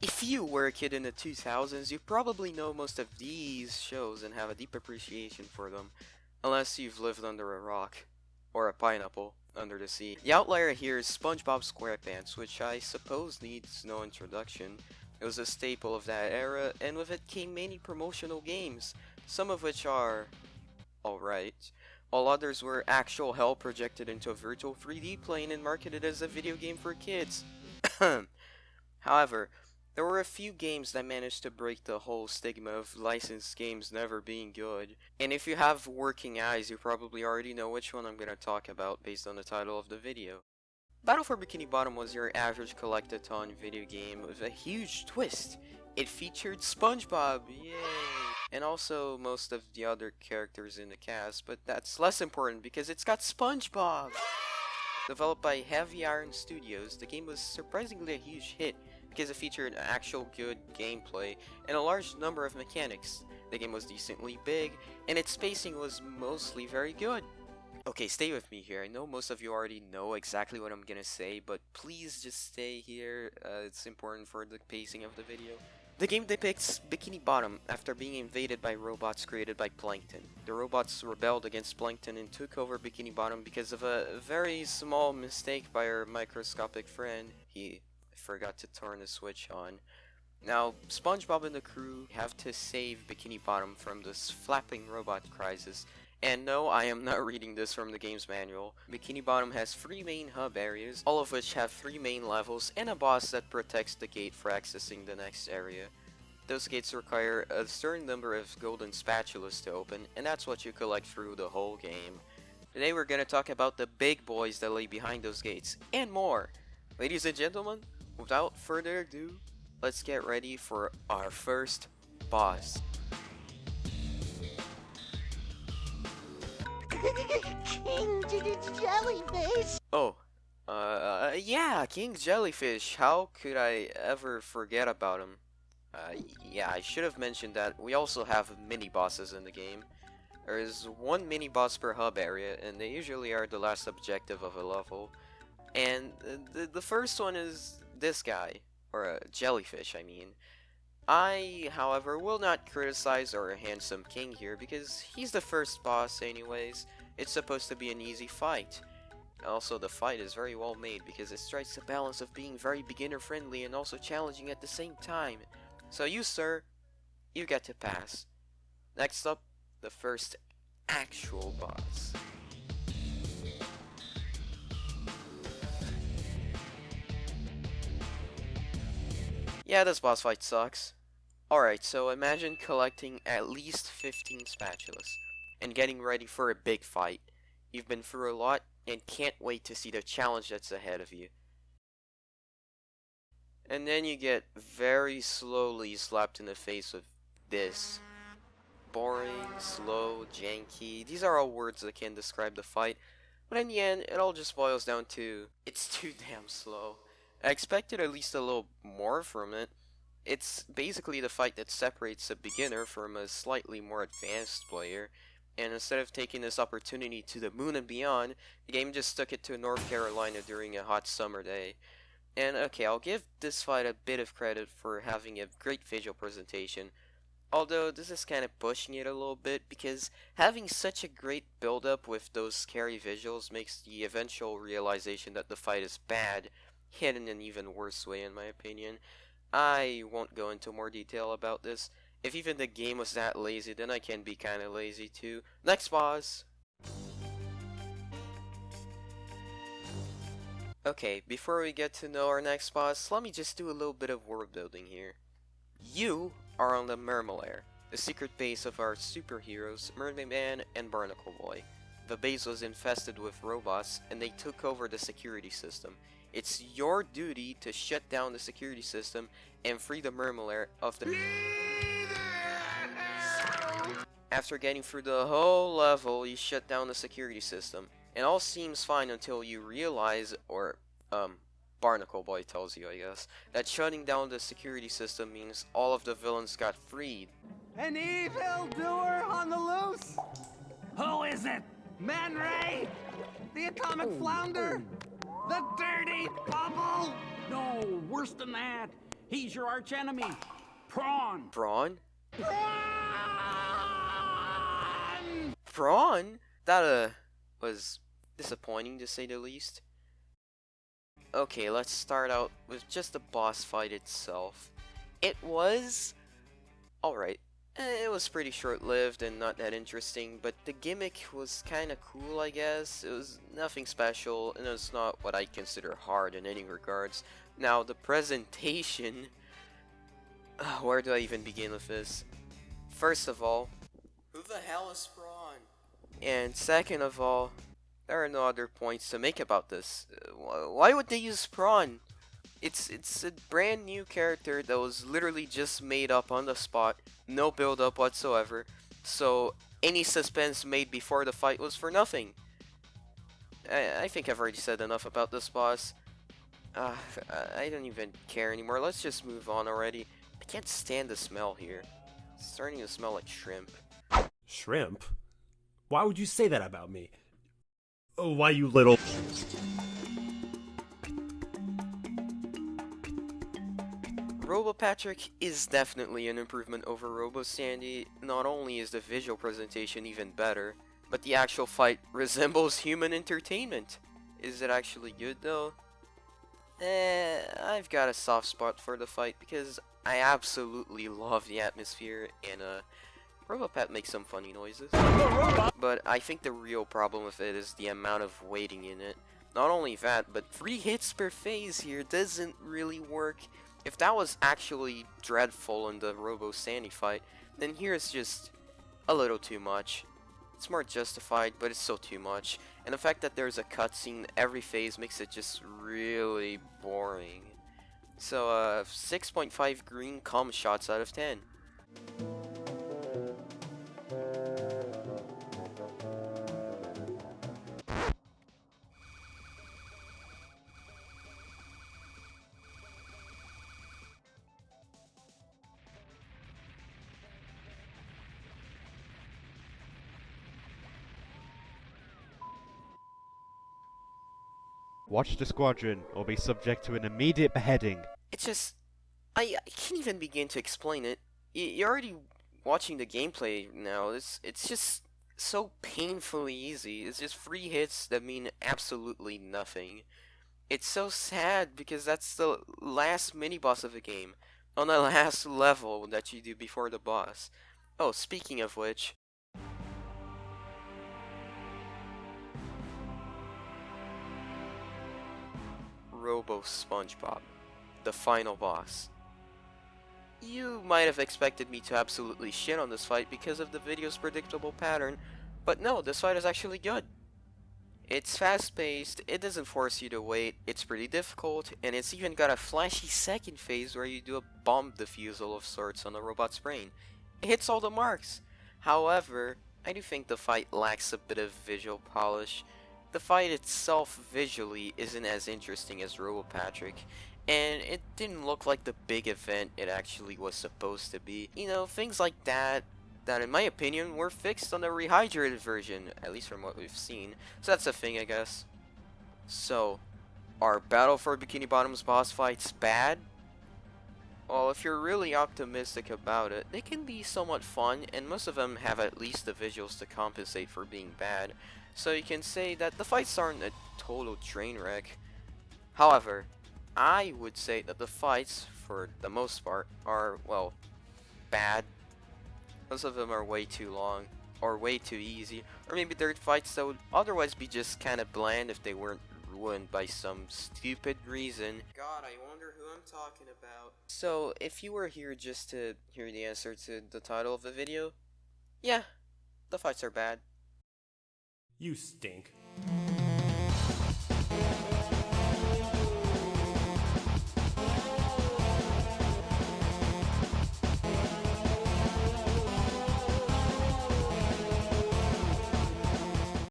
If you were a kid in the 2000s, you probably know most of these shows and have a deep appreciation for them, unless you've lived under a rock, or a pineapple under the sea. The outlier here is SpongeBob SquarePants, which I suppose needs no introduction. It was a staple of that era, and with it came many promotional games, some of which are alright, while others were actual hell projected into a virtual 3D plane and marketed as a video game for kids. However, there were a few games that managed to break the whole stigma of licensed games never being good, and if you have working eyes, you probably already know which one I'm gonna talk about based on the title of the video. Battle for Bikini Bottom was your average collect-a-ton video game with a huge twist. It featured SpongeBob, yay! And also most of the other characters in the cast, but that's less important because it's got SpongeBob! Developed by Heavy Iron Studios, the game was surprisingly a huge hit because it featured actual good gameplay and a large number of mechanics. The game was decently big, and its pacing was mostly very good. Okay, stay with me here. I know most of you already know exactly what I'm gonna say, but please just stay here. It's important for the pacing of the video. The game depicts Bikini Bottom after being invaded by robots created by Plankton. The robots rebelled against Plankton and took over Bikini Bottom because of a very small mistake by our microscopic friend. He forgot to turn the switch on. Now, SpongeBob and the crew have to save Bikini Bottom from this flapping robot crisis. And no, I am not reading this from the game's manual. Bikini Bottom has 3 main hub areas, all of which have 3 main levels and a boss that protects the gate for accessing the next area. Those gates require a certain number of golden spatulas to open, and that's what you collect through the whole game. Today we're gonna talk about the big boys that lay behind those gates, and more! Ladies and gentlemen, without further ado, let's get ready for our first boss. King Jellyfish! Oh, yeah, King Jellyfish. How could I ever forget about him? Yeah, I should have mentioned that we also have mini bosses in the game. There is 1 mini boss per hub area, and they usually are the last objective of a level. And the first one is this guy, or a jellyfish, I mean. I, however, will not criticize our handsome king here because he's the first boss anyways. It's supposed to be an easy fight. Also, the fight is very well made because it strikes a balance of being very beginner friendly and also challenging at the same time. So you, sir, you get to pass. Next up, the first actual boss. Yeah, this boss fight sucks. Alright, so imagine collecting at least 15 spatulas and getting ready for a big fight. You've been through a lot and can't wait to see the challenge that's ahead of you. And then you get very slowly slapped in the face with this. Boring, slow, janky, these are all words that can describe the fight, but in the end, it all just boils down to, it's too damn slow. I expected at least a little more from it. It's basically the fight that separates a beginner from a slightly more advanced player, and instead of taking this opportunity to the moon and beyond, the game just took it to North Carolina during a hot summer day. And okay, I'll give this fight a bit of credit for having a great visual presentation, although this is kind of pushing it a little bit because having such a great build-up with those scary visuals makes the eventual realization that the fight is bad hit in an even worse way in my opinion. I won't go into more detail about this. If even the game was that lazy, then I can be kinda lazy too. Next boss! Okay, before we get to know our next boss, let me just do a little bit of world building here. You are on the Mermalair, the secret base of our superheroes, Mermaid Man and Barnacle Boy. The base was infested with robots, and they took over the security system. It's your duty to shut down the security system and free the Mermalair of the... After getting through the whole level, you shut down the security system. And all seems fine until you realize, or, Barnacle Boy tells you, I guess, that shutting down the security system means all of the villains got freed. An evildoer on the loose? Who is it? Man Ray? The atomic flounder? The dirty bubble? No, worse than that. He's your arch enemy, Prawn. Brawn? Prawn! Brawn? That, was disappointing to say the least. Okay, let's start out with just the boss fight itself. It was alright. It was pretty short-lived and not that interesting, but the gimmick was kinda cool, I guess. It was nothing special, and it's not what I consider hard in any regards. Now, the presentation... where do I even begin with this? First of all, who the hell is Brawn? And second of all, there are no other points to make about this. Why would they use Prawn? It's a brand new character that was literally just made up on the spot, no build up whatsoever, so any suspense made before the fight was for nothing. I think I've already said enough about this boss. I don't even care anymore. Let's just move on already. I can't stand the smell here. It's starting to smell like shrimp. Shrimp? Why would you say that about me? Oh, why you little... Robo-Patrick is definitely an improvement over Robo-Sandy. Not only is the visual presentation even better, but the actual fight resembles human entertainment. Is it actually good though? I've got a soft spot for the fight because I absolutely love the atmosphere and Robo-Pat makes some funny noises. But I think the real problem with it is the amount of waiting in it. Not only that, but 3 hits per phase here doesn't really work. If that was actually dreadful in the Robo-Sandy fight, then here's just a little too much. It's more justified, but it's still too much. And the fact that there's a cutscene every phase makes it just really boring. So, 6.5 green cum shots out of 10. Watch the squadron, or be subject to an immediate beheading. It's just... I can't even begin to explain it. You're already watching the gameplay now. It's just so painfully easy. It's just 3 hits that mean absolutely nothing. It's so sad because that's the last mini-boss of the game. On the last level that you do before the boss. Oh, speaking of which... Robo-SPONGEBOB, the final boss. You might have expected me to absolutely shit on this fight because of the video's predictable pattern, but no, this fight is actually good. It's fast-paced, it doesn't force you to wait, it's pretty difficult, and it's even got a flashy second phase where you do a bomb defusal of sorts on the robot's brain. It hits all the marks. However, I do think the fight lacks a bit of visual polish. The fight itself visually isn't as interesting as Robo-Patrick, and it didn't look like the big event it actually was supposed to be. You know, things like that in my opinion were fixed on the rehydrated version, at least from what we've seen. So that's a thing, I guess. So, are Battle for Bikini Bottom's boss fights bad? Well, if you're really optimistic about it, they can be somewhat fun, and most of them have at least the visuals to compensate for being bad. So you can say that the fights aren't a total train wreck. However, I would say that the fights, for the most part, are, well, bad. Most of them are way too long, or way too easy, or maybe they're fights that would otherwise be just kinda bland if they weren't ruined by some stupid reason. God, I wonder who I'm talking about. So, if you were here just to hear the answer to the title of the video, yeah, the fights are bad. You stink.